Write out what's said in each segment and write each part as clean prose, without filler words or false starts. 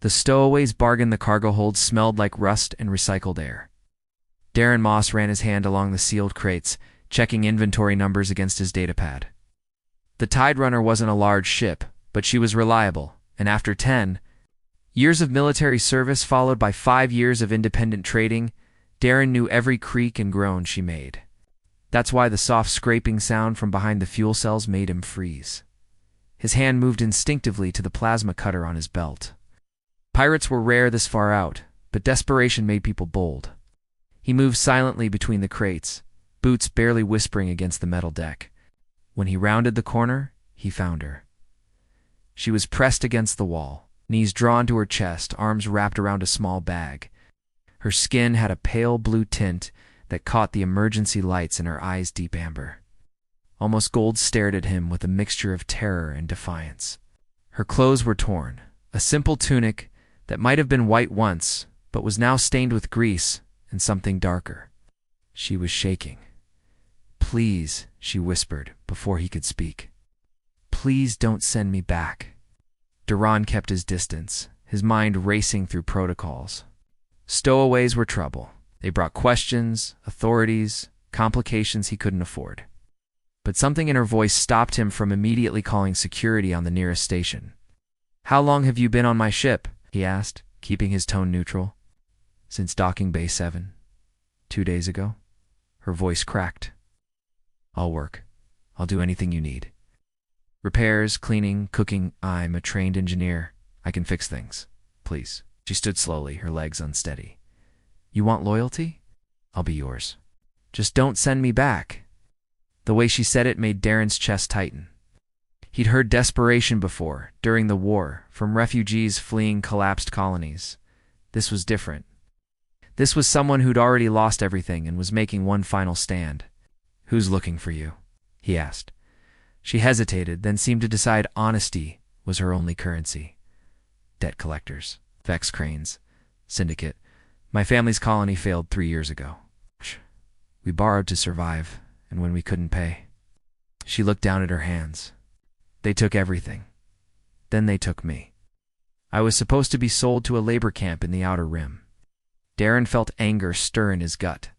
The stowaways bargained the cargo holds smelled like rust and recycled air. Darren Moss ran his hand along the sealed crates, checking inventory numbers against his datapad. The Tide Runner wasn't a large ship, but she was reliable, and after 10 years of military service followed by 5 years of independent trading, Darren knew every creak and groan she made. That's why the soft scraping sound from behind the fuel cells made him freeze. His hand moved instinctively to the plasma cutter on his belt. Pirates were rare this far out, but desperation made people bold. He moved silently between the crates, boots barely whispering against the metal deck. When he rounded the corner, he found her. She was pressed against the wall, knees drawn to her chest, arms wrapped around a small bag. Her skin had a pale blue tint that caught the emergency lights in her eyes deep amber. Almost gold stared at him with a mixture of terror and defiance. Her clothes were torn, a simple tunic that might have been white once, but was now stained with grease and something darker. She was shaking. "Please," she whispered before he could speak. "Please don't send me back." Duran kept his distance, his mind racing through protocols. Stowaways were trouble. They brought questions, authorities, complications he couldn't afford. But something in her voice stopped him from immediately calling security on the nearest station. "How long have you been on my ship?" he asked, keeping his tone neutral. "Since docking Bay 7. 2 days ago." Her voice cracked. "I'll work. I'll do anything you need. Repairs, cleaning, cooking. I'm a trained engineer. I can fix things. Please." She stood slowly, her legs unsteady. "You want loyalty? I'll be yours. Just don't send me back." The way she said it made Darren's chest tighten. He'd heard desperation before, during the war, from refugees fleeing collapsed colonies. This was different. This was someone who'd already lost everything and was making one final stand. "Who's looking for you?" he asked. She hesitated, then seemed to decide honesty was her only currency. "Debt collectors, Vex Cranes, Syndicate. My family's colony failed 3 years ago. We borrowed to survive, and when we couldn't pay." She looked down at her hands. "They took everything. Then they took me. I was supposed to be sold to a labor camp in the Outer Rim." Darren felt anger stir in his gut.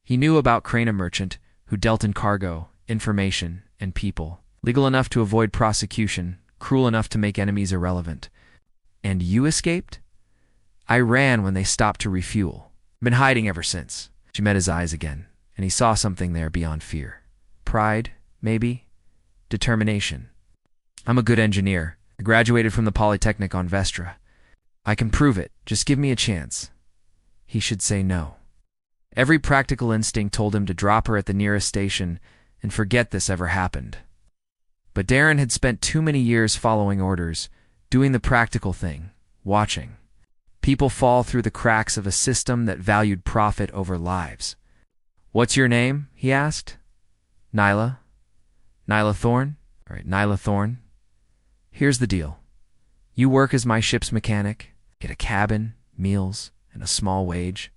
He knew about Crane, a merchant who dealt in cargo, information, and people, legal enough to avoid prosecution, cruel enough to make enemies irrelevant. "And you escaped?" "I ran when they stopped to refuel. Been hiding ever since." She met his eyes again, and he saw something there beyond fear. Pride, maybe? Determination. "I'm a good engineer. I graduated from the Polytechnic on Vestra. I can prove it. Just give me a chance." He should say no. Every practical instinct told him to drop her at the nearest station and forget this ever happened. But Darren had spent too many years following orders, doing the practical thing, watching people fall through the cracks of a system that valued profit over lives. "What's your name?" he asked. "Nyla. Nyla Thorne?" "All right, Nyla Thorne. Here's the deal. You work as my ship's mechanic, get a cabin, meals, and a small wage.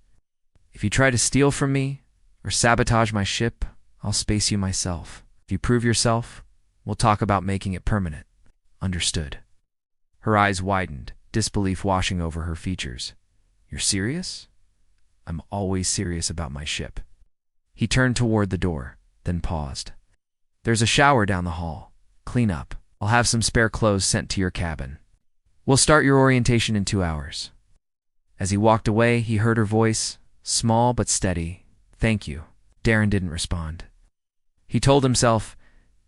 If you try to steal from me or sabotage my ship, I'll space you myself. If you prove yourself, we'll talk about making it permanent. Understood?" Her eyes widened, disbelief washing over her features. "You're serious?" "I'm always serious about my ship." He turned toward the door, then paused. "There's a shower down the hall. Clean up. I'll have some spare clothes sent to your cabin. We'll start your orientation in 2 hours." As he walked away, he heard her voice, small but steady. "Thank you." Darren didn't respond. He told himself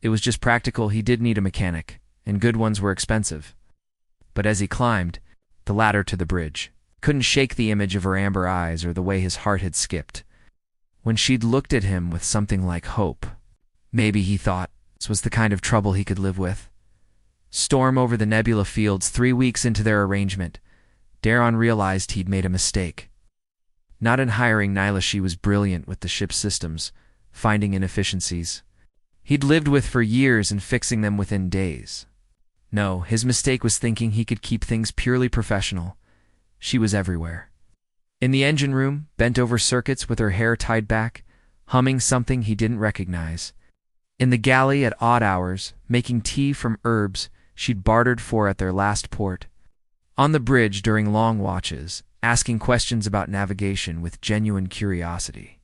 it was just practical. He did need a mechanic, and good ones were expensive. But as he climbed the ladder to the bridge, couldn't shake the image of her amber eyes or the way his heart had skipped when she'd looked at him with something like hope. Maybe, he thought, this was the kind of trouble he could live with. Storm over the Nebula Fields 3 weeks into their arrangement, Darren realized he'd made a mistake. Not in hiring Nyla. She was brilliant with the ship's systems, finding inefficiencies he'd lived with for years and fixing them within days. No, his mistake was thinking he could keep things purely professional. She was everywhere. In the engine room, bent over circuits with her hair tied back, humming something he didn't recognize. In the galley at odd hours, making tea from herbs she'd bartered for at their last port. On the bridge during long watches, asking questions about navigation with genuine curiosity.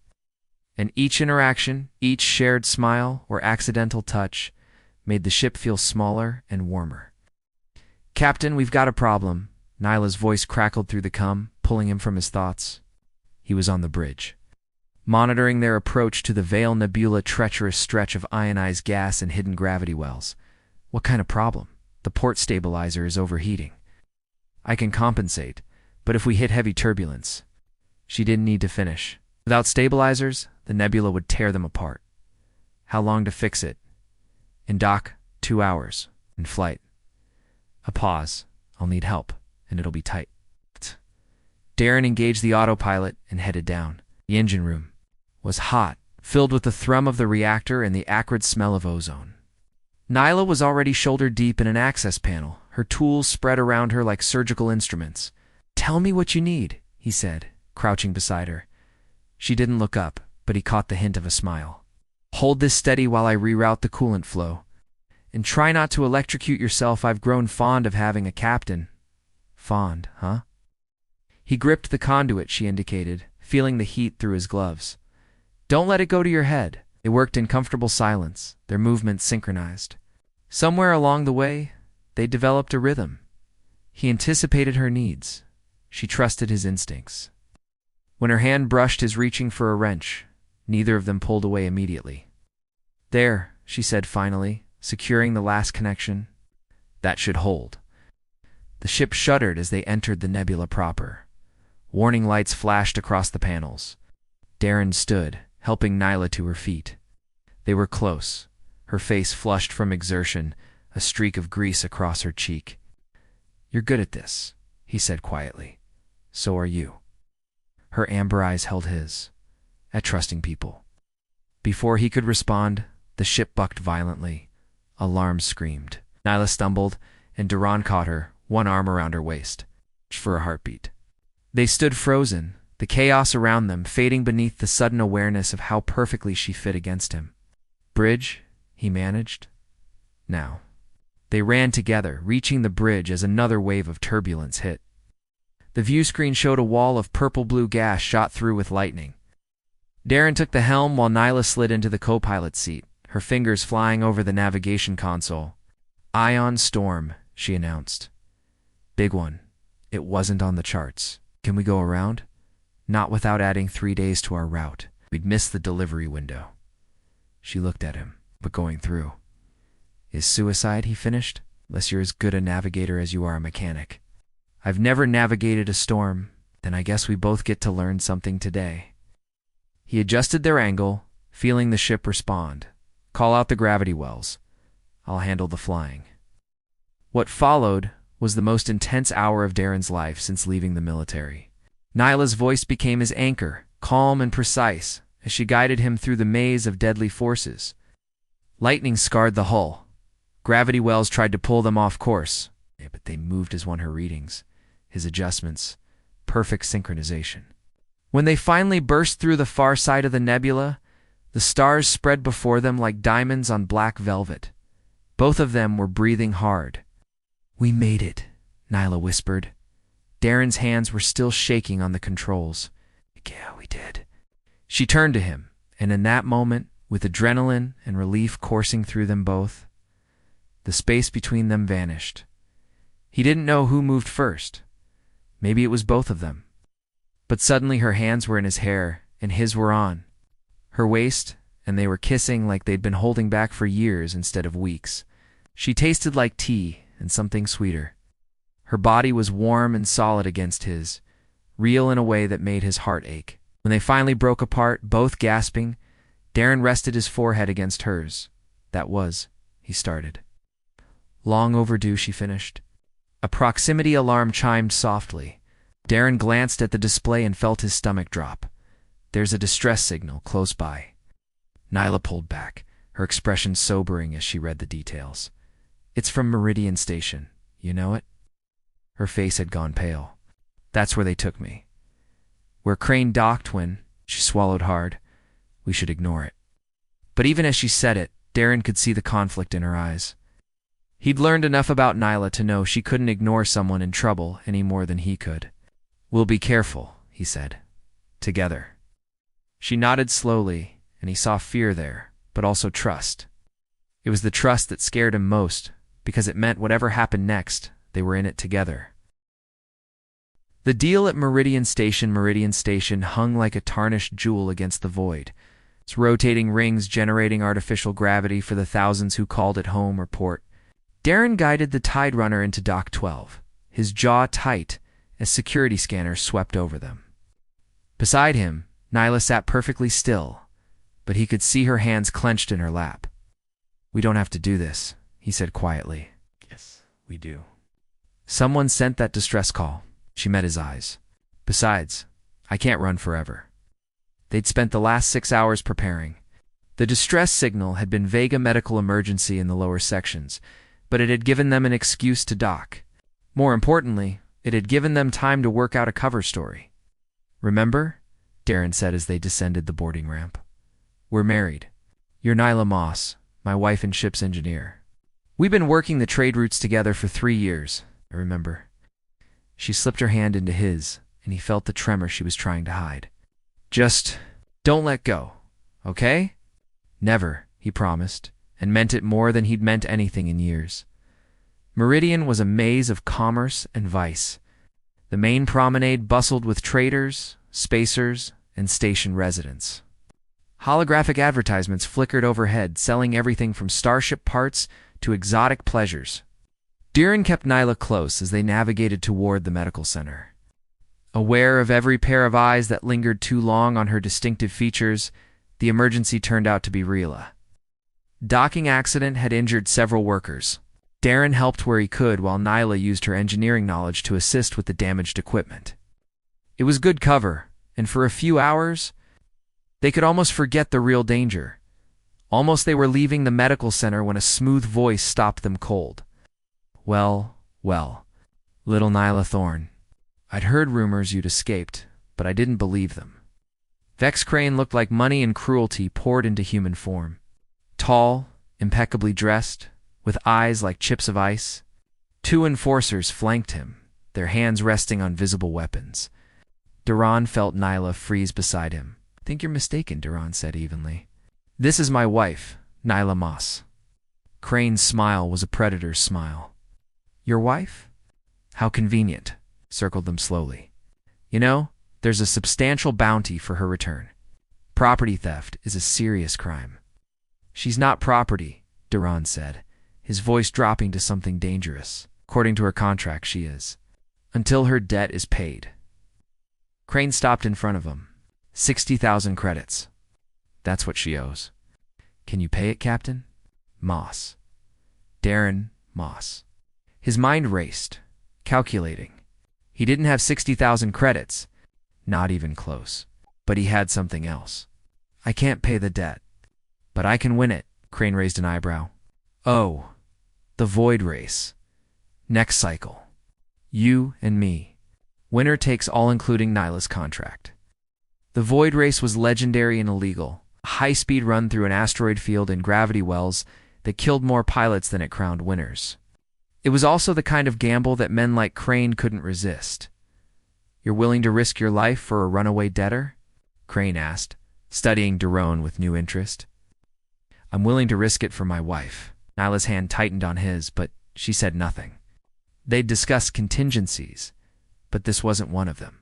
And each interaction, each shared smile or accidental touch, made the ship feel smaller and warmer. "Captain, we've got a problem." Nyla's voice crackled through the cum, pulling him from his thoughts. He was on the bridge, monitoring their approach to the Veil Nebula treacherous stretch of ionized gas and hidden gravity wells. "What kind of problem?" "The port stabilizer is overheating." "I can compensate, but if we hit heavy turbulence..." She didn't need to finish. "Without stabilizers, the nebula would tear them apart." "How long to fix it?" "In dock, 2 hours. In flight." A pause. "I'll need help, and it'll be tight." Darren engaged the autopilot and headed down. The engine room was hot, filled with the thrum of the reactor and the acrid smell of ozone. Nyla was already shoulder-deep in an access panel, her tools spread around her like surgical instruments. "Tell me what you need," he said, crouching beside her. She didn't look up, but he caught the hint of a smile. "Hold this steady while I reroute the coolant flow. And try not to electrocute yourself. I've grown fond of having a captain." "Fond, huh?" He gripped the conduit she indicated, feeling the heat through his gloves. "Don't let it go to your head." They worked in comfortable silence, their movements synchronized. Somewhere along the way, they developed a rhythm. He anticipated her needs. She trusted his instincts. When her hand brushed his reaching for a wrench, neither of them pulled away immediately. "There," she said finally, securing the last connection. "That should hold." The ship shuddered as they entered the nebula proper. Warning lights flashed across the panels. Darren stood, helping Nyla to her feet. They were close, her face flushed from exertion, a streak of grease across her cheek. "You're good at this," he said quietly. "So are you." Her amber eyes held his, at trusting people. Before he could respond, the ship bucked violently. Alarm screamed. Nyla stumbled, and Duran caught her, one arm around her waist, for a heartbeat. They stood frozen, the chaos around them fading beneath the sudden awareness of how perfectly she fit against him. "Bridge," he managed. "Now." They ran together, reaching the bridge as another wave of turbulence hit. The view screen showed a wall of purple-blue gas shot through with lightning. Darren took the helm while Nyla slid into the co-pilot seat, her fingers flying over the navigation console. "Ion storm," she announced. "Big one. It wasn't on the charts. Can we go around?" "Not without adding 3 days to our route. We'd miss the delivery window." She looked at him, but going through. "Is suicide," he finished, "unless you're as good a navigator as you are a mechanic." "I've never navigated a storm. Then I guess we both get to learn something today." He adjusted their angle, feeling the ship respond. "Call out the gravity wells. I'll handle the flying." What followed was the most intense hour of Darren's life since leaving the military. Nyla's voice became his anchor, calm and precise, as she guided him through the maze of deadly forces. Lightning scarred the hull. Gravity wells tried to pull them off course, but they moved as one her readings, his adjustments, perfect synchronization. When they finally burst through the far side of the nebula, the stars spread before them like diamonds on black velvet. Both of them were breathing hard. "We made it," Nyla whispered. Darren's hands were still shaking on the controls. "Yeah, we did." She turned to him, and in that moment, with adrenaline and relief coursing through them both, the space between them vanished. He didn't know who moved first. Maybe it was both of them. But suddenly her hands were in his hair, and his were on her waist, and they were kissing like they'd been holding back for years instead of weeks. She tasted like tea and something sweeter. Her body was warm and solid against his, real in a way that made his heart ache. When they finally broke apart, both gasping, Darren rested his forehead against hers. "That was," he started. "Long overdue," she finished. A proximity alarm chimed softly. Darren glanced at the display and felt his stomach drop. "There's a distress signal close by." Nyla pulled back, her expression sobering as she read the details. "It's from Meridian Station. You know it?" Her face had gone pale. "That's where they took me." "Where Crane docked when..." She swallowed hard. "We should ignore it." But even as she said it, Darren could see the conflict in her eyes. He'd learned enough about Nyla to know she couldn't ignore someone in trouble any more than he could. "We'll be careful," he said. "Together." She nodded slowly, and he saw fear there, but also trust. It was the trust that scared him most, because it meant whatever happened next, they were in it together. The deal at Meridian Station hung like a tarnished jewel against the void, its rotating rings generating artificial gravity for the thousands who called it home or port. Darren guided the Tide Runner into Dock 12, his jaw tight as security scanners swept over them. Beside him, Nyla sat perfectly still, but he could see her hands clenched in her lap. "We don't have to do this," he said quietly. "Yes, we do." "Someone sent that distress call." She met his eyes. "Besides, I can't run forever." They'd spent the last 6 hours preparing. The distress signal had been vague, a medical emergency in the lower sections, but it had given them an excuse to dock. More importantly, it had given them time to work out a cover story. "Remember?" Darren said as they descended the boarding ramp. "We're married. You're Nyla Moss, my wife and ship's engineer. We've been working the trade routes together for 3 years, I remember." She slipped her hand into his, and he felt the tremor she was trying to hide. "Just don't let go, okay?" "Never," he promised, and meant it more than he'd meant anything in years. Meridian was a maze of commerce and vice. The main promenade bustled with traders, spacers, and station residents. Holographic advertisements flickered overhead, selling everything from starship parts to exotic pleasures. Darren kept Nyla close as they navigated toward the medical center. Aware of every pair of eyes that lingered too long on her distinctive features, the emergency turned out to be real. Docking accident had injured several workers. Darren helped where he could while Nyla used her engineering knowledge to assist with the damaged equipment. It was good cover, and for a few hours, they could almost forget the real danger. Almost they were leaving the medical center when a smooth voice stopped them cold. "Well, well, little Nyla Thorne. I'd heard rumors you'd escaped, but I didn't believe them." Vex Crane looked like money and cruelty poured into human form. Tall, impeccably dressed, with eyes like chips of ice. 2 enforcers flanked him, their hands resting on visible weapons. Duran felt Nyla freeze beside him. "I think you're mistaken," Duran said evenly. "This is my wife, Nyla Moss." Crane's smile was a predator's smile. "Your wife? How convenient," circled them slowly. "You know, there's a substantial bounty for her return. Property theft is a serious crime." "She's not property," Duran said, his voice dropping to something dangerous. "According to her contract, she is. Until her debt is paid." Crane stopped in front of him. 60,000 credits. That's what she owes. "Can you pay it, Captain?" "Moss. Darren Moss." His mind raced, calculating. He didn't have 60,000 credits. Not even close. But he had something else. "I can't pay the debt. But I can win it." Crane raised an eyebrow. "Oh, the Void Race. Next cycle. You and me. Winner takes all, including Nyla's contract." The Void Race was legendary and illegal. A high-speed run through an asteroid field in gravity wells that killed more pilots than it crowned winners. It was also the kind of gamble that men like Crane couldn't resist. "You're willing to risk your life for a runaway debtor?" Crane asked, studying Duran with new interest. "I'm willing to risk it for my wife." Nyla's hand tightened on his, but she said nothing. They'd discussed contingencies, but this wasn't one of them.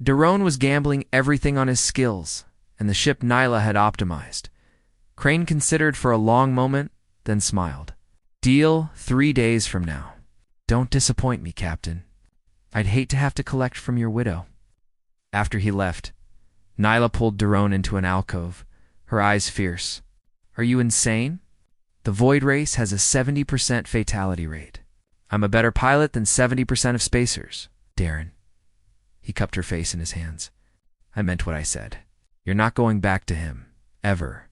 Duran was gambling everything on his skills, and the ship Nyla had optimized. Crane considered for a long moment, then smiled. "Deal 3 days from now. Don't disappoint me, Captain. I'd hate to have to collect from your widow." After he left, Nyla pulled Duran into an alcove, her eyes fierce. "Are you insane? The Void Race has a 70% fatality rate. I'm a better pilot than 70% of spacers, Darren." He cupped her face in his hands. "I meant what I said. You're not going back to him. Ever."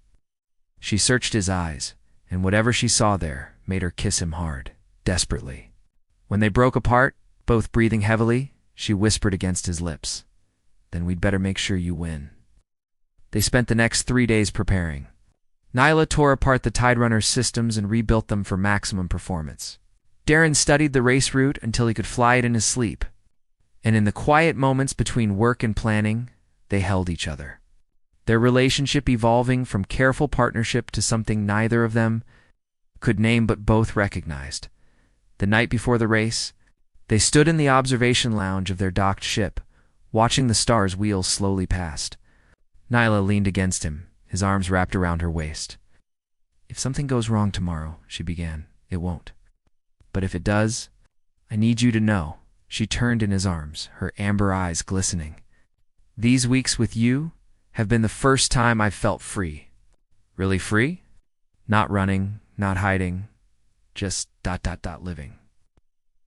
She searched his eyes, and whatever she saw there made her kiss him hard, desperately. When they broke apart, both breathing heavily, she whispered against his lips, "Then we'd better make sure you win." They spent the next 3 days preparing. Nyla tore apart the Tide Runner's systems and rebuilt them for maximum performance. Darren studied the race route until he could fly it in his sleep, and in the quiet moments between work and planning, they held each other. Their relationship evolving from careful partnership to something neither of them could name but both recognized. The night before the race, they stood in the observation lounge of their docked ship, watching the stars wheel slowly past. Nyla leaned against him, his arms wrapped around her waist. "If something goes wrong tomorrow," she began, "it won't. But if it does, I need you to know." She turned in his arms, her amber eyes glistening. "These weeks with you have been the first time I've felt free." "Really free?" "Not running, not hiding, just ... living."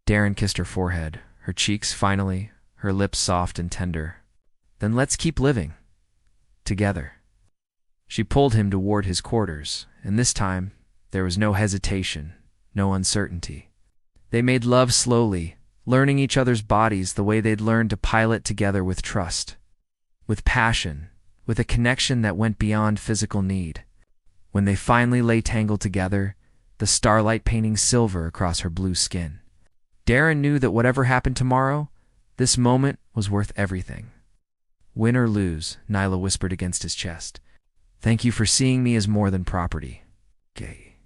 Darren kissed her forehead, her cheeks finally, her lips soft and tender. "Then let's keep living. Together." She pulled him toward his quarters, and this time there was no hesitation, no uncertainty. They made love slowly, learning each other's bodies the way they'd learned to pilot together, with trust, with passion, with a connection that went beyond physical need. When they finally lay tangled together, the starlight painting silver across her blue skin, Darren knew that whatever happened tomorrow, this moment was worth everything. "Win or lose," Nyla whispered against his chest, "thank you for seeing me as more than property." "Gay.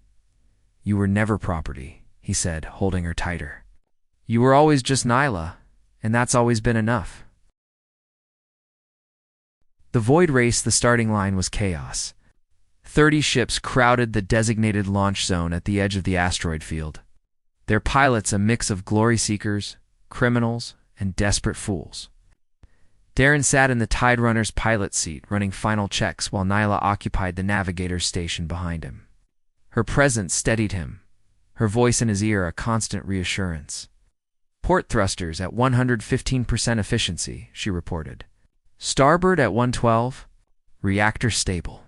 You were never property," he said, holding her tighter. "You were always just Nyla, and that's always been enough." The void race, the starting line was chaos. 30 ships crowded the designated launch zone at the edge of the asteroid field. Their pilots a mix of glory seekers, criminals, and desperate fools. Darren sat in the Tide Runner's pilot seat, running final checks while Nyla occupied the navigator's station behind him. Her presence steadied him, her voice in his ear a constant reassurance. "Port thrusters at 115% efficiency," she reported. "Starboard at 112, reactor stable.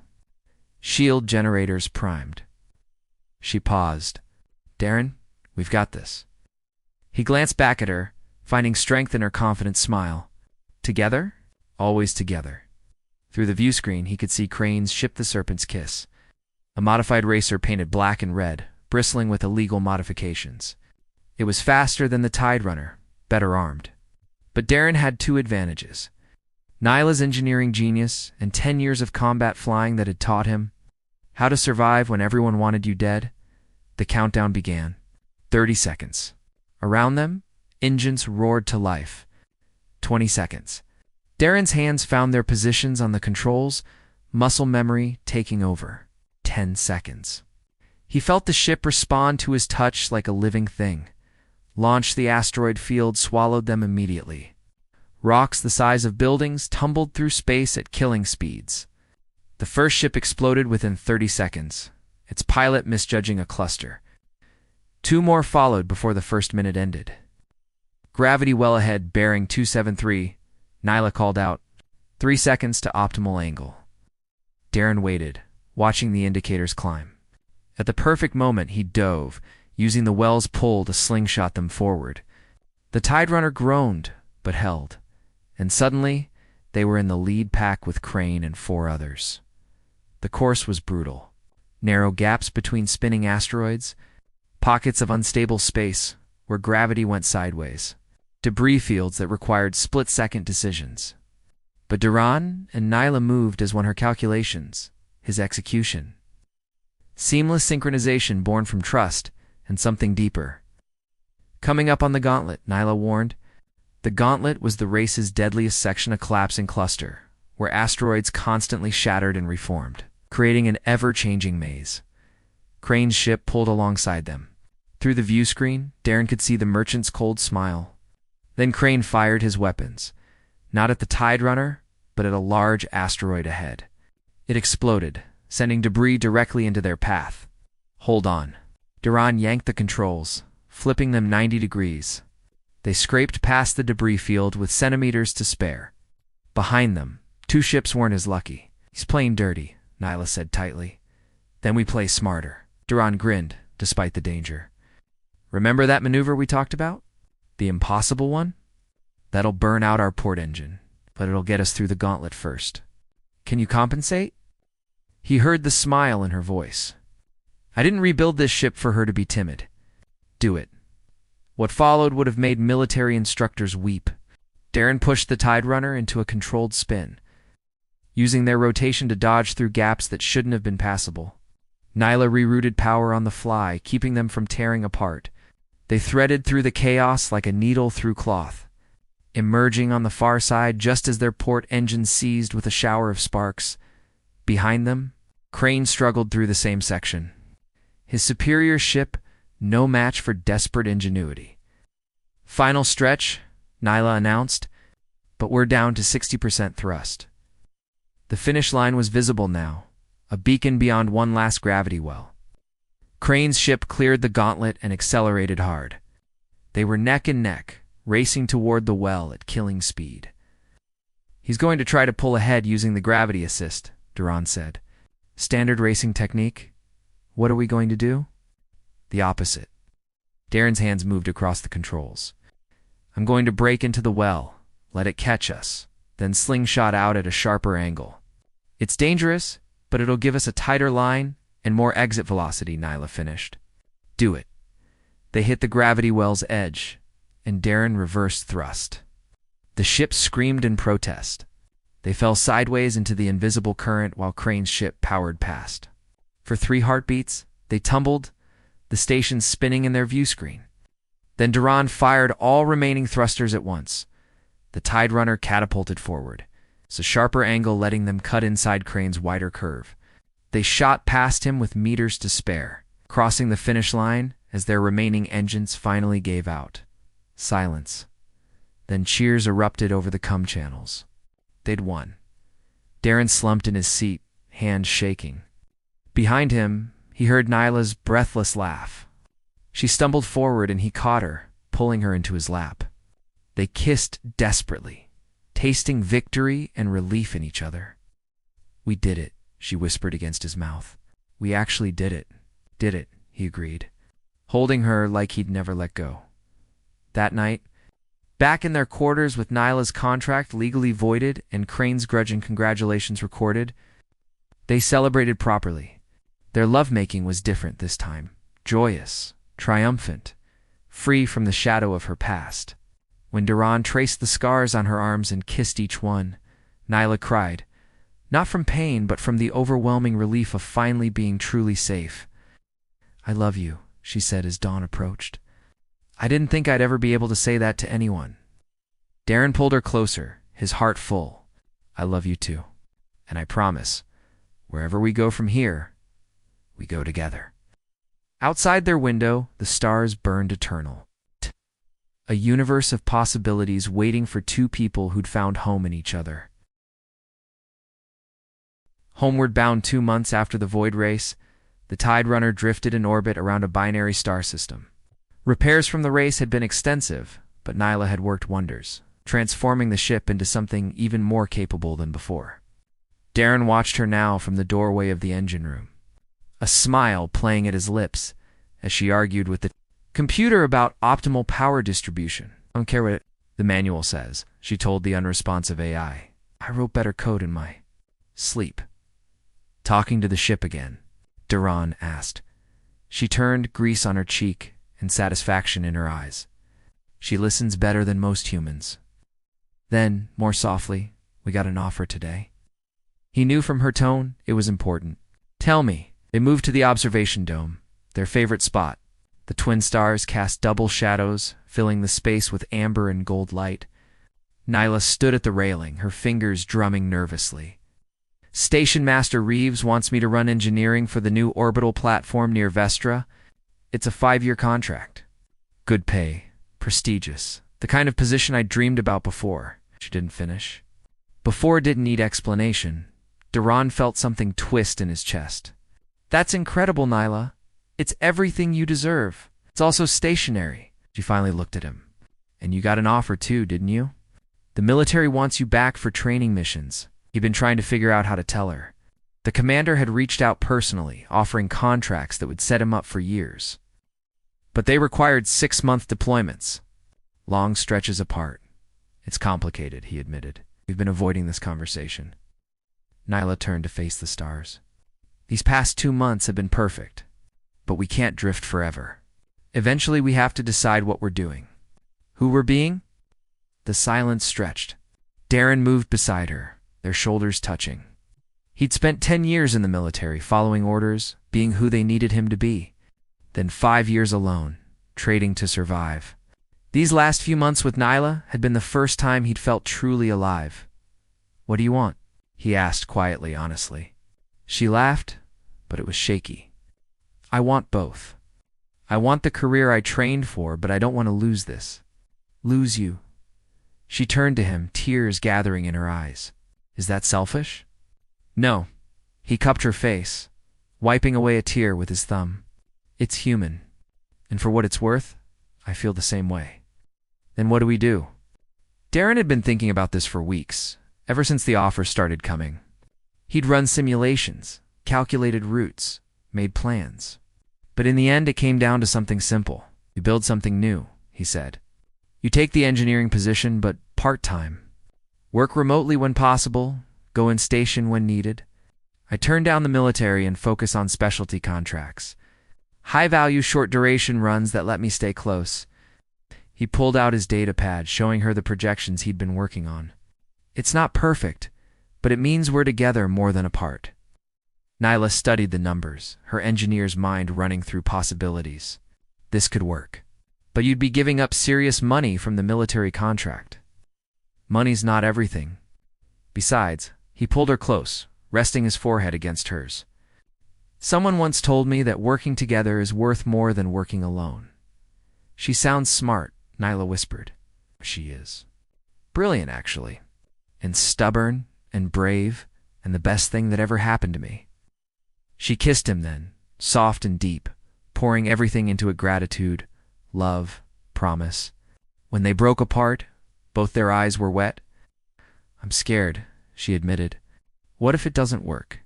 Shield generators primed." She paused. "Darren, we've got this." He glanced back at her, finding strength in her confident smile. Together? Always together. Through the view screen, he could see Crane's ship, the Serpent's Kiss, a modified racer painted black and red, bristling with illegal modifications. It was faster than the Tide Runner, better armed. But Darren had two advantages: Nyla's engineering genius and 10 years of combat flying that had taught him how to survive when everyone wanted you dead. The countdown began. 30 seconds. Around them, engines roared to life. 20 seconds. Darren's hands found their positions on the controls, muscle memory taking over. 10 seconds. He felt the ship respond to his touch like a living thing. Launched the asteroid field, swallowed them immediately. Rocks the size of buildings tumbled through space at killing speeds. The first ship exploded within 30 seconds, its pilot misjudging a cluster. 2 more followed before the first minute ended. "Gravity well ahead, bearing 273, Nyla called out. 3 seconds to optimal angle." Darren waited, watching the indicators climb. At the perfect moment, he dove, using the well's pull to slingshot them forward. The Tide Runner groaned, but held, and suddenly they were in the lead pack with Crane and 4 others. The course was brutal. Narrow gaps between spinning asteroids, pockets of unstable space where gravity went sideways, debris fields that required split-second decisions. But Duran and Nyla moved as one, her calculations, his execution. Seamless synchronization born from trust and something deeper. "Coming up on the gauntlet," Nyla warned. The gauntlet was the race's deadliest section, a collapsing cluster, where asteroids constantly shattered and reformed, creating an ever-changing maze. Crane's ship pulled alongside them. Through the view screen, Darren could see the merchant's cold smile. Then Crane fired his weapons, not at the Tide Runner, but at a large asteroid ahead. It exploded, sending debris directly into their path. "Hold on." Duran yanked the controls, flipping them 90 degrees. They scraped past the debris field with centimeters to spare. Behind them, 2 ships weren't as lucky. "He's playing dirty," Nyla said tightly. "Then we play smarter." Duran grinned, despite the danger. "Remember that maneuver we talked about? The impossible one? That'll burn out our port engine, but it'll get us through the gauntlet first. Can you compensate?" He heard the smile in her voice. I didn't rebuild this ship for her to be timid. Do it. What followed would have made military instructors weep. Darren pushed the Tide Runner into a controlled spin, using their rotation to dodge through gaps that shouldn't have been passable. Nyla rerouted power on the fly, keeping them from tearing apart. They threaded through the chaos like a needle through cloth, emerging on the far side just as their port engines seized with a shower of sparks. Behind them, Crane struggled through the same section. His superior ship, no match for desperate ingenuity. Final stretch, Nyla announced, but we're down to 60% thrust. The finish line was visible now, a beacon beyond one last gravity well. Crane's ship cleared the gauntlet and accelerated hard. They were neck and neck, racing toward the well at killing speed. He's going to try to pull ahead using the gravity assist, Duran said. Standard racing technique? What are we going to do? The opposite. Darren's hands moved across the controls. I'm going to break into the well, let it catch us, then slingshot out at a sharper angle. It's dangerous, but it'll give us a tighter line and more exit velocity, Nyla finished. Do it. They hit the gravity well's edge, and Darren reversed thrust. The ship screamed in protest. They fell sideways into the invisible current while Crane's ship powered past. For 3 heartbeats, they tumbled, the station spinning in their view screen. Then Duran fired all remaining thrusters at once. The Tide Runner catapulted forward, a sharper angle letting them cut inside Crane's wider curve. They shot past him with meters to spare, crossing the finish line as their remaining engines finally gave out. Silence. Then cheers erupted over the cum channels. They'd won. Darren slumped in his seat, hands shaking. Behind him, he heard Nyla's breathless laugh. She stumbled forward and he caught her, pulling her into his lap. They kissed desperately, tasting victory and relief in each other. We did it, she whispered against his mouth. We actually did it. Did it, he agreed, holding her like he'd never let go. That night, back in their quarters with Nyla's contract legally voided and Crane's grudging congratulations recorded, they celebrated properly. Their lovemaking was different this time, joyous, triumphant, free from the shadow of her past. When Duran traced the scars on her arms and kissed each one, Nyla cried, not from pain but from the overwhelming relief of finally being truly safe. I love you, she said as dawn approached. I didn't think I'd ever be able to say that to anyone. Darren pulled her closer, his heart full. I love you too. And I promise, wherever we go from here, we go together. Outside their window, the stars burned eternal. A universe of possibilities waiting for 2 people who'd found home in each other. Homeward bound 2 months after the Void Race, the Tide Runner drifted in orbit around a binary star system. Repairs from the race had been extensive, but Nyla had worked wonders, transforming the ship into something even more capable than before. Darren watched her now from the doorway of the engine room, a smile playing at his lips as she argued with the computer about optimal power distribution. I don't care what the manual says, she told the unresponsive AI. I wrote better code in my sleep. Talking to the ship again, Duran asked. She turned, grease on her cheek and satisfaction in her eyes. She listens better than most humans. Then, more softly, we got an offer today. He knew from her tone it was important. Tell me. They moved to the observation dome, their favorite spot. The twin stars cast double shadows, filling the space with amber and gold light. Nyla stood at the railing, her fingers drumming nervously. Station Master Reeves wants me to run engineering for the new orbital platform near Vestra. It's a 5-year contract. Good pay, prestigious, the kind of position I dreamed about before. She didn't finish. Before didn't need explanation. Duran felt something twist in his chest. That's incredible, Nyla. It's everything you deserve. It's also stationary. She finally looked at him. And you got an offer too, didn't you? The military wants you back for training missions. He'd been trying to figure out how to tell her. The commander had reached out personally, offering contracts that would set him up for years. But they required 6-month deployments. Long stretches apart. It's complicated, he admitted. We've been avoiding this conversation. Nyla turned to face the stars. These past 2 months have been perfect, but we can't drift forever. Eventually we have to decide what we're doing. Who we're being? The silence stretched. Darren moved beside her, their shoulders touching. He'd spent 10 years in the military, following orders, being who they needed him to be. Then 5 years alone, trading to survive. These last few months with Nyla had been the first time he'd felt truly alive. "What do you want?" he asked quietly, honestly. She laughed, but it was shaky. "I want both. I want the career I trained for, but I don't want to lose this. Lose you." She turned to him, tears gathering in her eyes. "Is that selfish?" "No." He cupped her face, wiping away a tear with his thumb. "It's human. And for what it's worth, I feel the same way." "Then what do we do?" Darren had been thinking about this for weeks, ever since the offers started coming. He'd run simulations, calculated routes, made plans. But in the end, it came down to something simple. "You build something new," he said. "You take the engineering position, but part-time. Work remotely when possible, go in station when needed. I turn down the military and focus on specialty contracts. High-value, short-duration runs that let me stay close." He pulled out his data pad, showing her the projections he'd been working on. "It's not perfect, but it means we're together more than apart." Nyla studied the numbers, her engineer's mind running through possibilities. This could work. But you'd be giving up serious money from the military contract. Money's not everything. Besides, he pulled her close, resting his forehead against hers. "Someone once told me that working together is worth more than working alone." "She sounds smart," Nyla whispered. "She is. Brilliant, actually. And stubborn, and brave, and the best thing that ever happened to me." She kissed him then, soft and deep, pouring everything into it: gratitude, love, promise. When they broke apart, both their eyes were wet. "I'm scared," she admitted. "What if it doesn't work?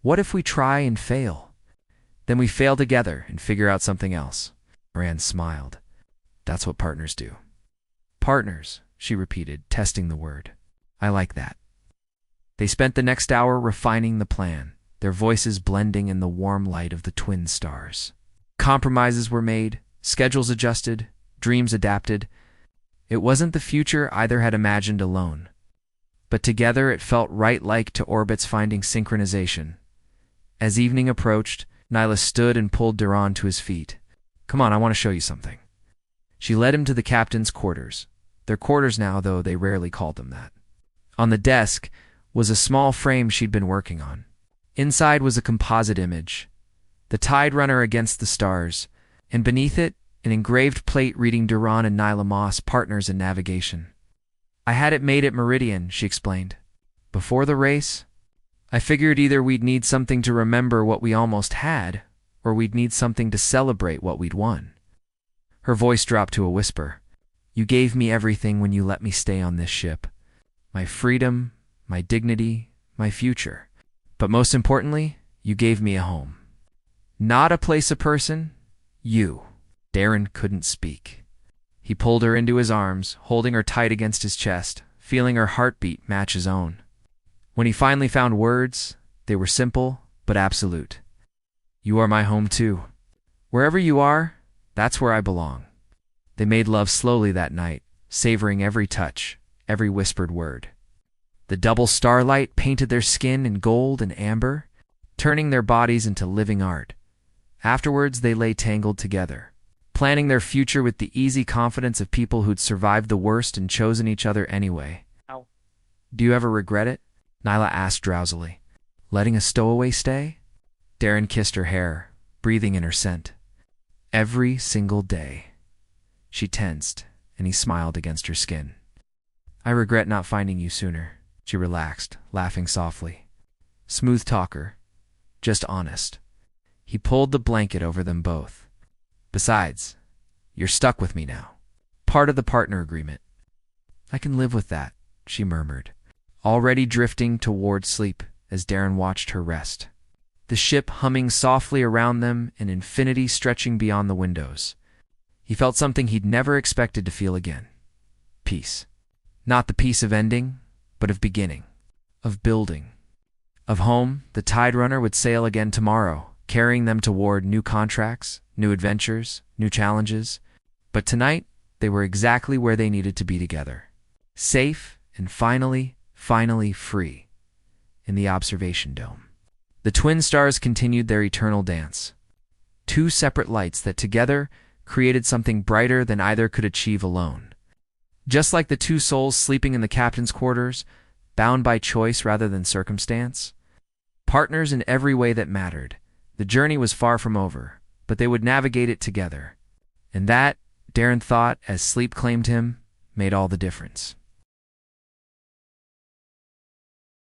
What if we try and fail? Then we fail together and figure out something else." Rand smiled. "That's what partners do." "Partners," she repeated, testing the word. "I like that." They spent the next hour refining the plan, their voices blending in the warm light of the twin stars. Compromises were made, schedules adjusted, dreams adapted. It wasn't the future either had imagined alone. But together it felt right, like to orbits finding synchronization. As evening approached, Nyla stood and pulled Duran to his feet. "Come on, I want to show you something." She led him to the captain's quarters. Their quarters now, though they rarely called them that. On the desk was a small frame she'd been working on. Inside was a composite image, the Tide Runner against the stars, and beneath it, an engraved plate reading Duran and Nyla Moss, partners in navigation. "I had it made at Meridian," she explained. "Before the race, I figured either we'd need something to remember what we almost had, or we'd need something to celebrate what we'd won." Her voice dropped to a whisper. "You gave me everything when you let me stay on this ship. My freedom, my dignity, my future. But most importantly, you gave me a home. Not a place, a person. You." Darren couldn't speak. He pulled her into his arms, holding her tight against his chest, feeling her heartbeat match his own. When he finally found words, they were simple but absolute. "You are my home too. Wherever you are, that's where I belong." They made love slowly that night, savoring every touch, every whispered word. The double starlight painted their skin in gold and amber, turning their bodies into living art. Afterwards, they lay tangled together, planning their future with the easy confidence of people who'd survived the worst and chosen each other anyway. Ow. "Do you ever regret it?" Nyla asked drowsily. "Letting a stowaway stay?" Darren kissed her hair, breathing in her scent. "Every single day." She tensed, and he smiled against her skin. "I regret not finding you sooner." She relaxed, laughing softly. Smooth talker, just honest. He pulled the blanket over them both. "Besides, you're stuck with me now. Part of the partner agreement." "I can live with that," she murmured, already drifting toward sleep as Darren watched her rest. The ship humming softly around them, an infinity stretching beyond the windows. He felt something he'd never expected to feel again. Peace. Not the peace of ending, but of beginning, of building. Of home, the Tide Runner would sail again tomorrow, carrying them toward new contracts, new adventures, new challenges. But tonight, they were exactly where they needed to be together. Safe and finally free in the observation dome. The twin stars continued their eternal dance. Two separate lights that together created something brighter than either could achieve alone. Just like the two souls sleeping in the captain's quarters, bound by choice rather than circumstance. Partners in every way that mattered. The journey was far from over, but they would navigate it together. And that, Darren thought, as sleep claimed him, made all the difference.